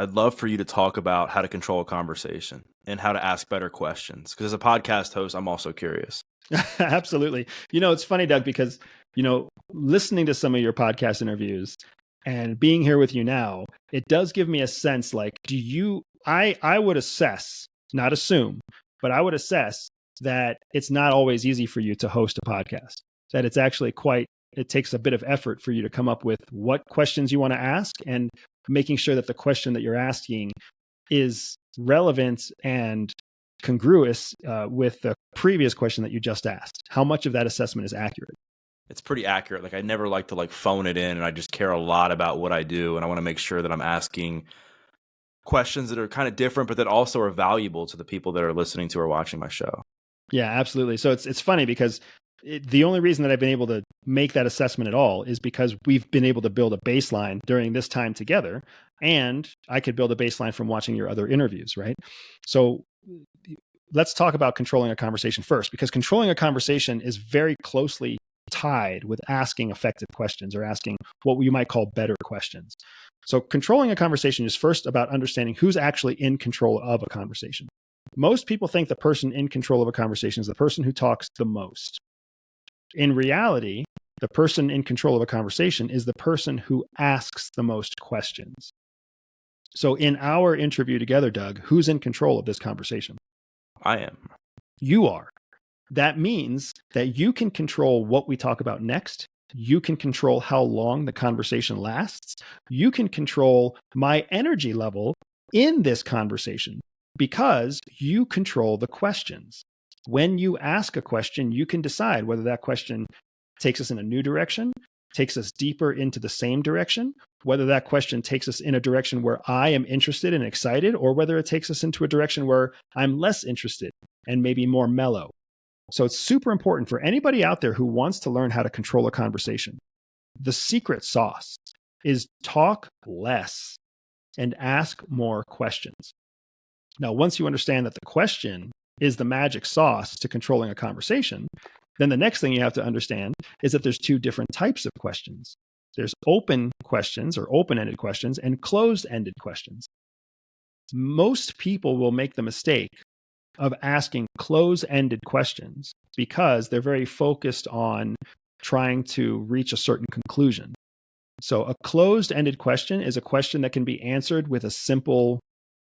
I'd love for you to talk about how to control a conversation and how to ask better questions. Because as a podcast host, I'm also curious. Absolutely. It's funny, Doug, because, listening to some of your podcast interviews and being here with you now, it does give me a sense like, I would assess, not assume, but I would assess that it's not always easy for you to host a podcast, that it's actually it takes a bit of effort for you to come up with what questions you want to ask and making sure that the question that you're asking is relevant and congruous with the previous question that you just asked. How much of that assessment is accurate? It's pretty accurate. Like I never like to phone it in, and I just care a lot about what I do, and I want to make sure that I'm asking questions that are kind of different, but that also are valuable to the people that are listening to or watching my show. Yeah, absolutely. So it's funny because the only reason that I've been able to make that assessment at all is because we've been able to build a baseline during this time together, and I could build a baseline from watching your other interviews, right? So let's talk about controlling a conversation first, because controlling a conversation is very closely tied with asking effective questions or asking what you might call better questions. So controlling a conversation is first about understanding who's actually in control of a conversation. Most people think the person in control of a conversation is the person who talks the most. In reality, the person in control of a conversation is the person who asks the most questions. So in our interview together, Doug, who's in control of this conversation? I am. You are. That means that you can control what we talk about next. You can control how long the conversation lasts. You can control my energy level in this conversation because you control the questions. When you ask a question, you can decide whether that question takes us in a new direction, takes us deeper into the same direction, whether that question takes us in a direction where I am interested and excited, or whether it takes us into a direction where I'm less interested and maybe more mellow. So it's super important for anybody out there who wants to learn how to control a conversation. The secret sauce is talk less and ask more questions. Now, once you understand that the question is the magic sauce to controlling a conversation, then the next thing you have to understand is that there's two different types of questions. There's open questions or open-ended questions and closed-ended questions. Most people will make the mistake of asking close-ended questions because they're very focused on trying to reach a certain conclusion. So a closed-ended question is a question that can be answered with a simple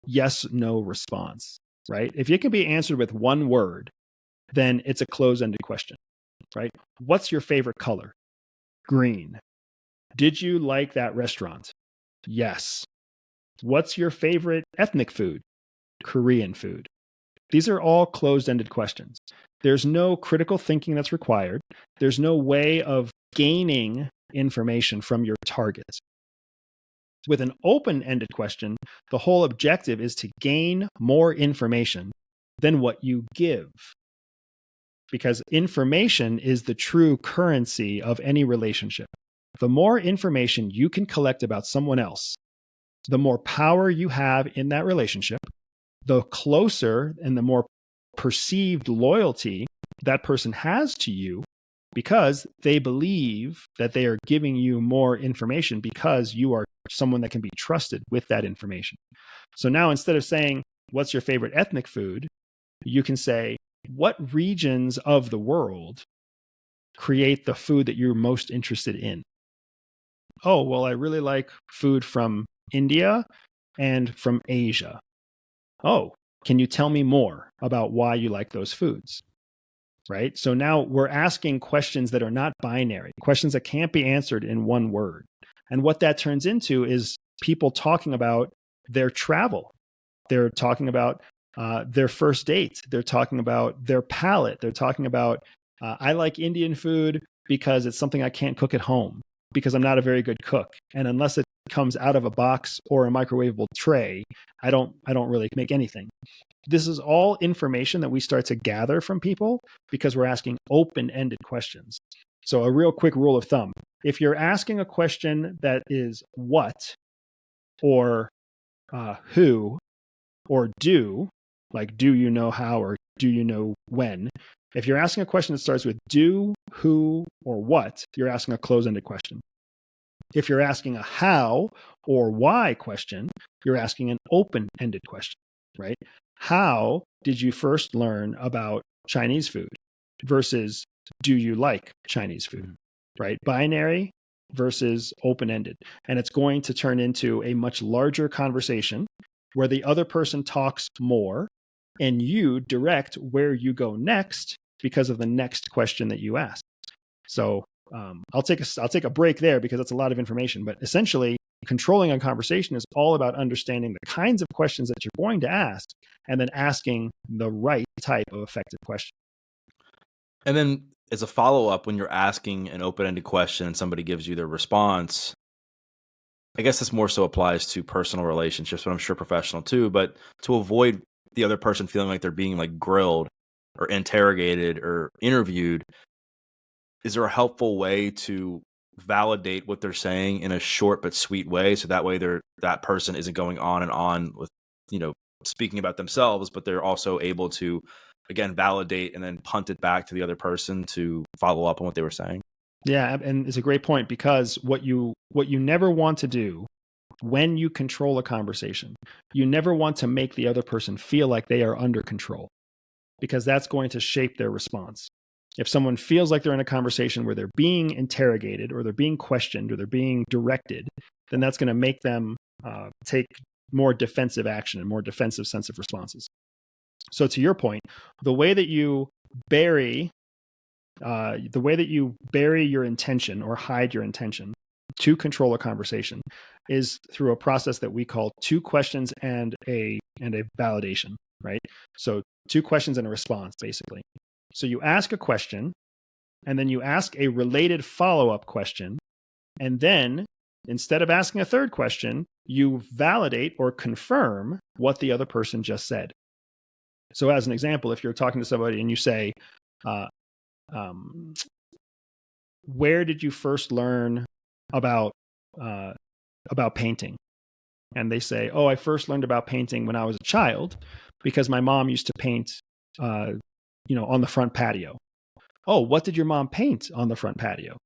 yes/no response, right? If it can be answered with one word, then it's a closed-ended question, right? What's your favorite color? Green. Did you like that restaurant? Yes. What's your favorite ethnic food? Korean food. These are all closed-ended questions. There's no critical thinking that's required. There's no way of gaining information from your target. With an open-ended question, the whole objective is to gain more information than what you give. Because information is the true currency of any relationship. The more information you can collect about someone else, the more power you have in that relationship, the closer and the more perceived loyalty that person has to you because they believe that they are giving you more information because you are someone that can be trusted with that information. So now instead of saying, what's your favorite ethnic food? You can say, what regions of the world create the food that you're most interested in? Oh, well, I really like food from India and from Asia. Oh, can you tell me more about why you like those foods? Right? So now we're asking questions that are not binary, questions that can't be answered in one word. And what that turns into is people talking about their travel. They're talking about their first date. They're talking about their palate. They're talking about, I like Indian food because it's something I can't cook at home because I'm not a very good cook. And unless it comes out of a box or a microwavable tray, I don't really make anything. This is all information that we start to gather from people because we're asking open-ended questions. So a real quick rule of thumb, if you're asking a question that is what or who or do, like do you know how or do you know when, if you're asking a question that starts with do, who, or what, you're asking a closed-ended question. If you're asking a how or why question, you're asking an open-ended question, right? How did you first learn about Chinese food versus do you like Chinese food, right? Binary versus open-ended. And it's going to turn into a much larger conversation where the other person talks more and you direct where you go next because of the next question that you ask. So I'll take a break there because that's a lot of information. But essentially, controlling a conversation is all about understanding the kinds of questions that you're going to ask and then asking the right type of effective question. And then as a follow-up, when you're asking an open-ended question and somebody gives you their response, I guess this more so applies to personal relationships, but I'm sure professional too, but to avoid the other person feeling like they're being like grilled or interrogated or interviewed, is there a helpful way to validate what they're saying in a short but sweet way so that way that person isn't going on and on with, speaking about themselves, but they're also able to again validate and then punt it back to the other person to follow up on what they were saying? Yeah, and it's a great point because what you never want to do when you control a conversation, you never want to make the other person feel like they are under control because that's going to shape their response. If someone feels like they're in a conversation where they're being interrogated or they're being questioned or they're being directed, then that's going to make them take more defensive action and more defensive sense of responses. So to your point, the way that you bury your intention or hide your intention to control a conversation is through a process that we call two questions and a validation, right? So two questions and a response, basically. So you ask a question, and then you ask a related follow-up question, and then instead of asking a third question, you validate or confirm what the other person just said. So as an example, if you're talking to somebody and you say, where did you first learn about painting? And they say, oh, I first learned about painting when I was a child because my mom used to paint, on the front patio. Oh, what did your mom paint on the front patio?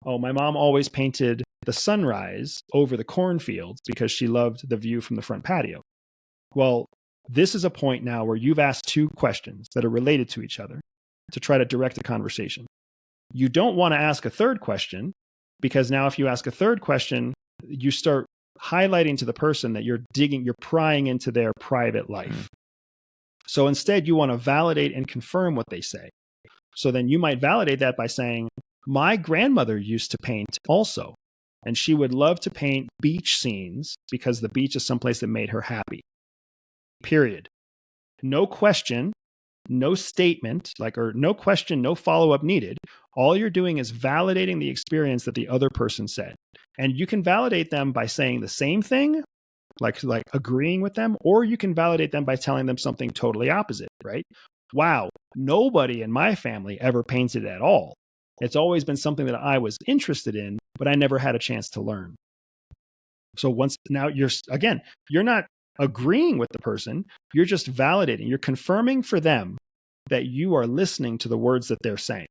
Oh, my mom always painted the sunrise over the cornfields because she loved the view from the front patio. Well, this is a point now where you've asked two questions that are related to each other to try to direct a conversation. You don't want to ask a third question because now if you ask a third question, you start highlighting to the person that you're prying into their private life. So instead, you want to validate and confirm what they say. So then you might validate that by saying, my grandmother used to paint also, and she would love to paint beach scenes because the beach is someplace that made her happy. Period. No question, no statement, or no question, no follow-up needed. All you're doing is validating the experience that the other person said. And you can validate them by saying the same thing, like agreeing with them, or you can validate them by telling them something totally opposite, right? Wow, nobody in my family ever painted at all. It's always been something that I was interested in, but I never had a chance to learn. So you're not agreeing with the person, you're just validating, you're confirming for them that you are listening to the words that they're saying.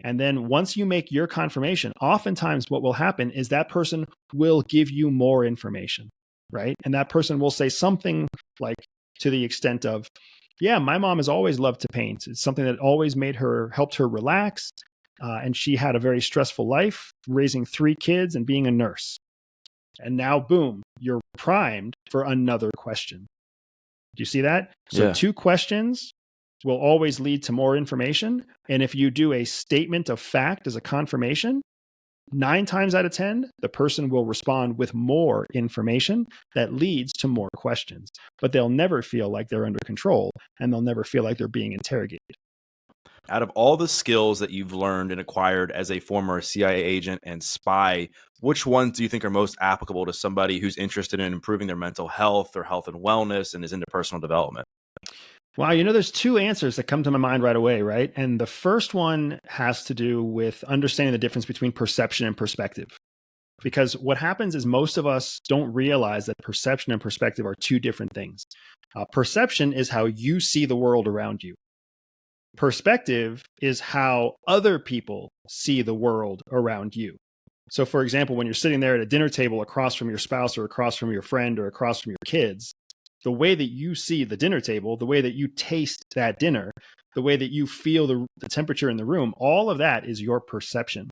And then once you make your confirmation, oftentimes what will happen is that person will give you more information, right? And that person will say something like to the extent of, yeah, my mom has always loved to paint. It's something that always helped her relax. And she had a very stressful life, raising 3 kids and being a nurse. And now, boom, you're primed for another question. Do you see that? So Yeah. 2 questions will always lead to more information. And if you do a statement of fact as a confirmation, 9 times out of 10, the person will respond with more information that leads to more questions. But they'll never feel like they're under control, and they'll never feel like they're being interrogated. Out of all the skills that you've learned and acquired as a former CIA agent and spy, which ones do you think are most applicable to somebody who's interested in improving their mental health or health and wellness and is into personal development? Wow, there's 2 answers that come to my mind right away, right? And the first one has to do with understanding the difference between perception and perspective. Because what happens is most of us don't realize that perception and perspective are 2 different things. Perception is how you see the world around you. Perspective is how other people see the world around you. So, for example, when you're sitting there at a dinner table across from your spouse or across from your friend or across from your kids, the way that you see the dinner table, the way that you taste that dinner, the way that you feel the temperature in the room, all of that is your perception.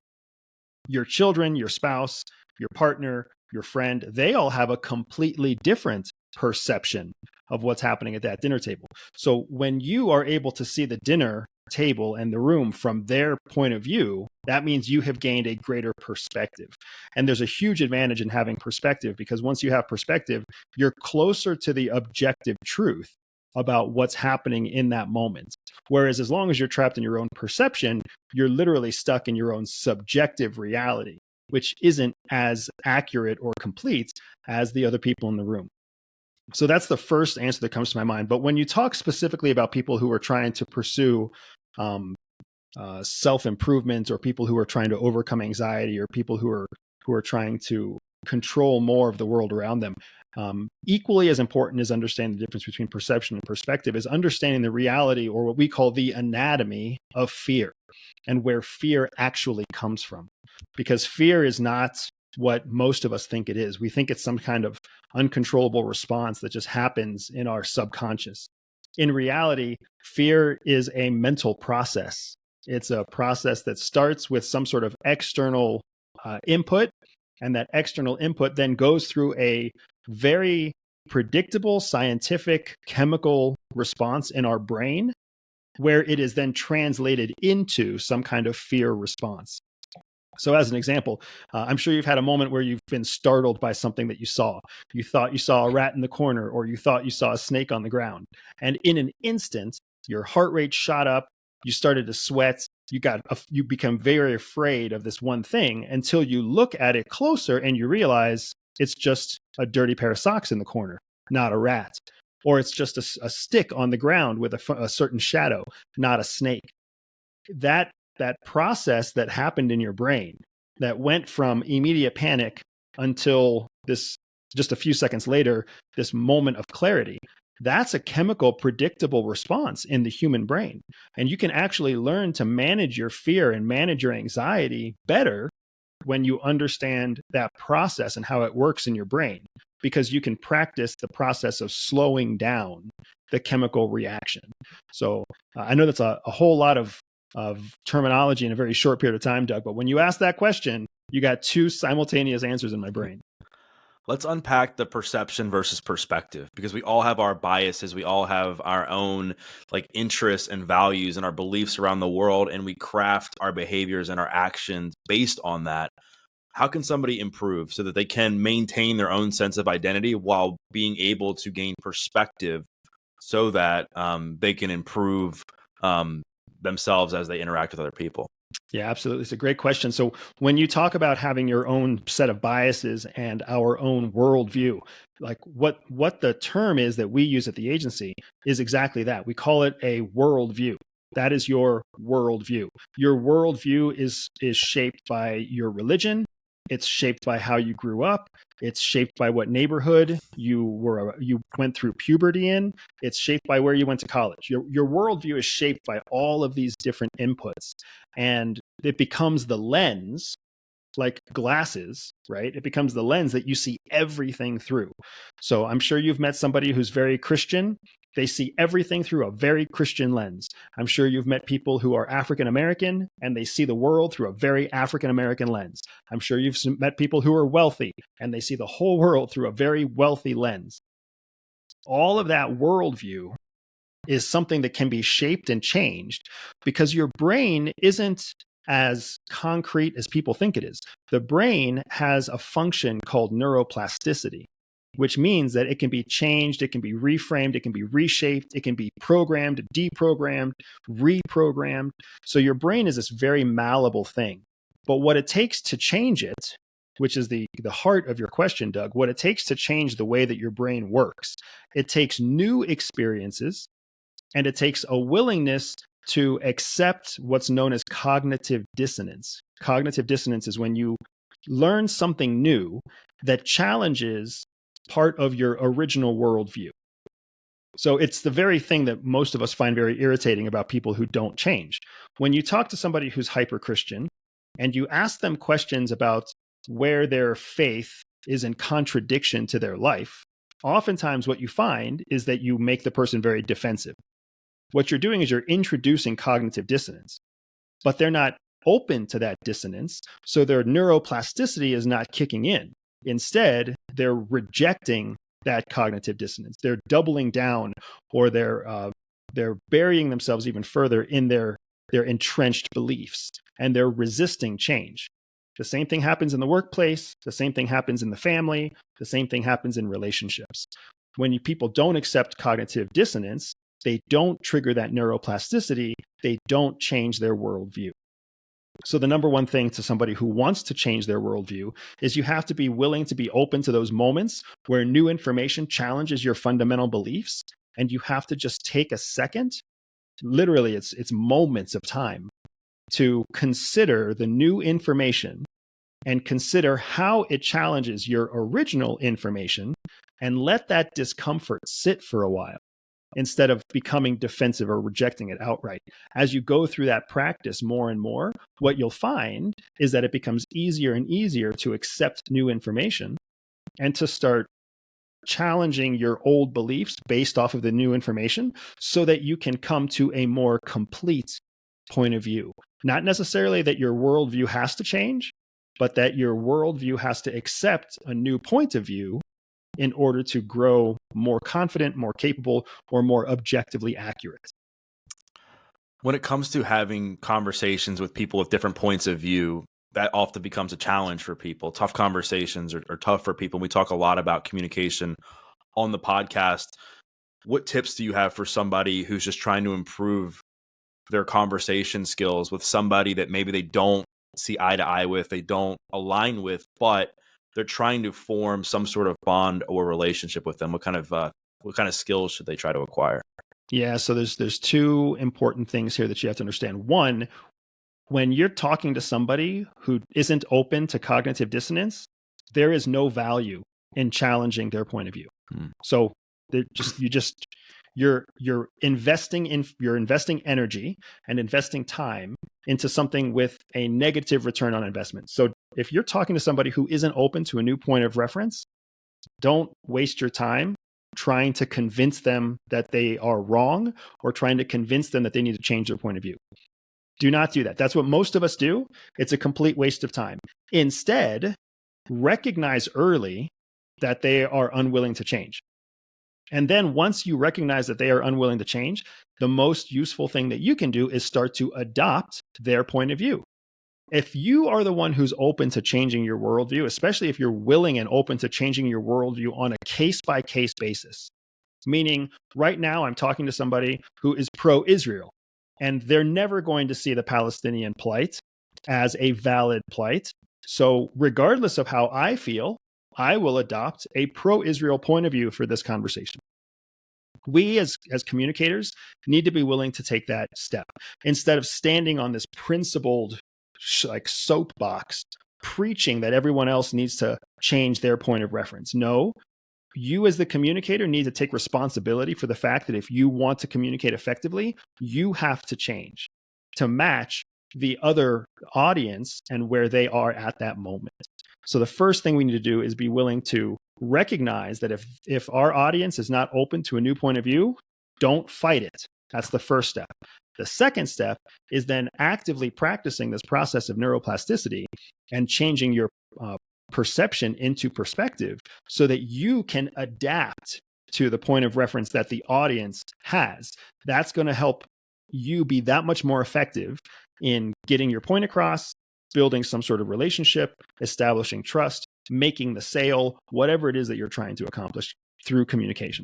Your children, your spouse, your partner, your friend, they all have a completely different perception of what's happening at that dinner table. So when you are able to see the dinner table and the room from their point of view, that means you have gained a greater perspective. And there's a huge advantage in having perspective, because once you have perspective, you're closer to the objective truth about what's happening in that moment. Whereas as long as you're trapped in your own perception, you're literally stuck in your own subjective reality, which isn't as accurate or complete as the other people in the room. So that's the first answer that comes to my mind. But when you talk specifically about people who are trying to pursue self-improvement, or people who are trying to overcome anxiety, or people who are trying to control more of the world around them, equally as important as understanding the difference between perception and perspective is understanding the reality, or what we call the anatomy of fear, and where fear actually comes from. Because fear is not what most of us think it is. We think it's some kind of uncontrollable response that just happens in our subconscious. In reality, fear is a mental process. It's a process that starts with some sort of external input, and that external input then goes through a very predictable scientific chemical response in our brain, where it is then translated into some kind of fear response. So as an example, I'm sure you've had a moment where you've been startled by something that you saw. You thought you saw a rat in the corner, or you thought you saw a snake on the ground. And in an instant, your heart rate shot up, you started to sweat, you become very afraid of this one thing, until you look at it closer and you realize it's just a dirty pair of socks in the corner, not a rat. Or it's just a stick on the ground with a certain shadow, not a snake. That process that happened in your brain, that went from immediate panic until this, just a few seconds later, this moment of clarity, that's a chemical predictable response in the human brain. And you can actually learn to manage your fear and manage your anxiety better when you understand that process and how it works in your brain, because you can practice the process of slowing down the chemical reaction. So I know that's a whole lot of terminology in a very short period of time, Doug, but when you ask that question, you got two simultaneous answers in my brain. Let's unpack the perception versus perspective, because we all have our biases. We all have our own like interests and values and our beliefs around the world, and we craft our behaviors and our actions based on that. How can somebody improve so that they can maintain their own sense of identity while being able to gain perspective, so that they can improve themselves as they interact with other people? Yeah, absolutely. It's a great question. So when you talk about having your own set of biases and our own worldview, like what the term is that we use at the agency is exactly that. We call it a worldview. That is your worldview. Your worldview is shaped by your religion. It's shaped by how you grew up. It's shaped by what neighborhood you went through puberty in. It's shaped by where you went to college. Your worldview is shaped by all of these different inputs, and it becomes the lens, like glasses, right? It becomes the lens that you see everything through. So I'm sure you've met somebody who's very Christian. They see everything through a very Christian lens. I'm sure you've met people who are African American and they see the world through a very African American lens. I'm sure you've met people who are wealthy and they see the whole world through a very wealthy lens. All of that worldview is something that can be shaped and changed, because your brain isn't as concrete as people think it is. The brain has a function called neuroplasticity, which means that it can be changed, it can be reframed, it can be reshaped, it can be programmed, deprogrammed, reprogrammed. So your brain is this very malleable thing. But what it takes to change it, which is the heart of your question, Doug, what it takes to change the way that your brain works, it takes new experiences, and it takes a willingness to accept what's known as cognitive dissonance. Cognitive dissonance is when you learn something new that challenges part of your original worldview. So it's the very thing that most of us find very irritating about people who don't change. When you talk to somebody who's hyper-Christian and you ask them questions about where their faith is in contradiction to their life, oftentimes what you find is that you make the person very defensive. What you're doing is you're introducing cognitive dissonance, but they're not open to that dissonance. So their neuroplasticity is not kicking in. Instead, they're rejecting that cognitive dissonance. They're doubling down, or they're burying themselves even further in their entrenched beliefs, and they're resisting change. The same thing happens in the workplace. The same thing happens in the family. The same thing happens in relationships. When people don't accept cognitive dissonance, they don't trigger that neuroplasticity. They don't change their worldview. So the number one thing to somebody who wants to change their worldview is you have to be willing to be open to those moments where new information challenges your fundamental beliefs. And you have to just take a second, literally it's moments of time, to consider the new information and consider how it challenges your original information, and let that discomfort sit for a while instead of becoming defensive or rejecting it outright. As you go through that practice more and more, what you'll find is that it becomes easier and easier to accept new information and to start challenging your old beliefs based off of the new information, so that you can come to a more complete point of view. Not necessarily that your worldview has to change, but that your worldview has to accept a new point of view in order to grow more confident, more capable, or more objectively accurate. When it comes to having conversations with people with different points of view, that often becomes a challenge for people. Tough conversations are tough for people. We talk a lot about communication on the podcast. What tips do you have for somebody who's just trying to improve their conversation skills with somebody that maybe they don't see eye to eye with, they don't align with, but they're trying to form some sort of bond or relationship with them? What kind of skills should they try to acquire? Yeah, so there's two important things here that you have to understand. One, when you're talking to somebody who isn't open to cognitive dissonance, there is no value in challenging their point of view. So you're investing energy and investing time into something with a negative return on investment. So if you're talking to somebody who isn't open to a new point of reference, don't waste your time trying to convince them that they are wrong, or trying to convince them that they need to change their point of view. Do not do that. That's what most of us do. It's a complete waste of time. Instead, recognize early that they are unwilling to change. And then once you recognize that they are unwilling to change, the most useful thing that you can do is start to adopt their point of view. If you are the one who's open to changing your worldview, especially if you're willing and open to changing your worldview on a case-by-case basis, meaning right now I'm talking to somebody who is pro-Israel, and they're never going to see the Palestinian plight as a valid plight. So regardless of how I feel, I will adopt a pro-Israel point of view for this conversation. We as communicators need to be willing to take that step instead of standing on this principled like soapbox preaching that everyone else needs to change their point of reference. No, you as the communicator need to take responsibility for the fact that if you want to communicate effectively, you have to change to match the other audience and where they are at that moment. So the first thing we need to do is be willing to recognize that if our audience is not open to a new point of view, don't fight it. That's the first step. The second step is then actively practicing this process of neuroplasticity and changing your perception into perspective so that you can adapt to the point of reference that the audience has. That's going to help you be that much more effective in getting your point across, building some sort of relationship, establishing trust, making the sale, whatever it is that you're trying to accomplish through communication.